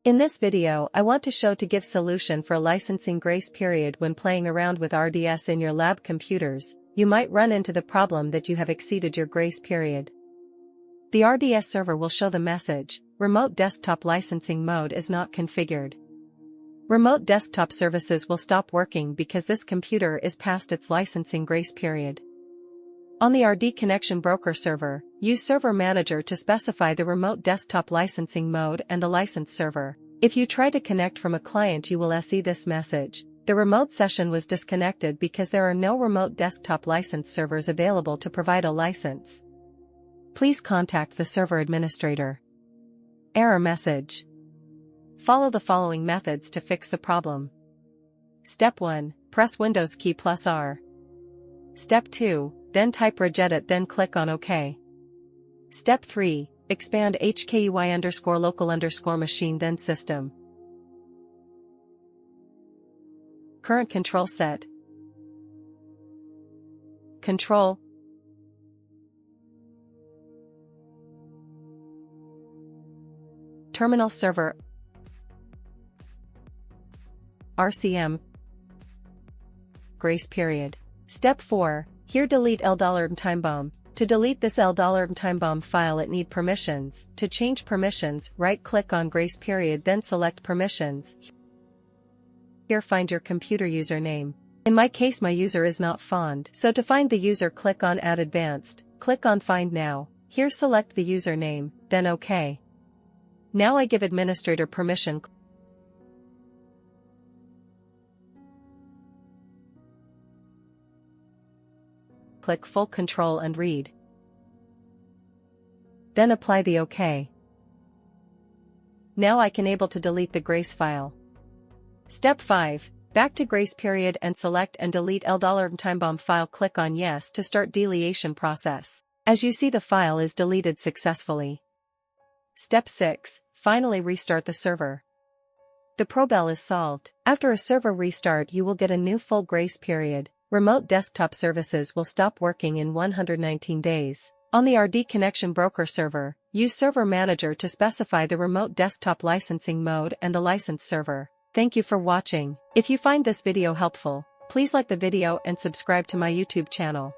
In this video, I want to show to give solution for licensing grace period when playing around with RDS in your lab computers. You might run into the problem that you have exceeded your grace period. The RDS server will show the message, remote desktop licensing mode is not configured. Remote desktop services will stop working because this computer is past its licensing grace period. On the RD connection broker server, use Server Manager to specify the remote desktop licensing mode and the license server. If you try to connect from a client, you will see this message. The remote session was disconnected because there are no remote desktop license servers available to provide a license. Please contact the server administrator. Error message. Follow the following methods to fix the problem. Step 1. Press Windows key plus R. Step 2. Then type regedit, then click on OK. Step 3. Expand HKUI_local_machine then system. CurrentControlSet. Control. Terminal server. RCM. Grace period. Step 4. Here delete $timebomb. To delete this $timebomb file it need permissions. To change permissions, right-click on grace period then select permissions. Here find your computer username. In my case my user is not fond, so to find the user click on Add Advanced, click on Find Now. Here select the username, then OK. Now I give administrator permission. Click Full Control and Read. Then apply the OK. Now I can able to delete the grace file. Step 5. Back to grace period and select and delete $timebomb file. Click on Yes to start deletion process. As you see the file is deleted successfully. Step 6. Finally restart the server. The problem is solved. After a server restart you will get a new full grace period. Remote desktop services will stop working in 119 days. On the RD connection broker server, use Server Manager to specify the remote desktop licensing mode and the license server. Thank you for watching. If you find this video helpful, please like the video and subscribe to my YouTube channel.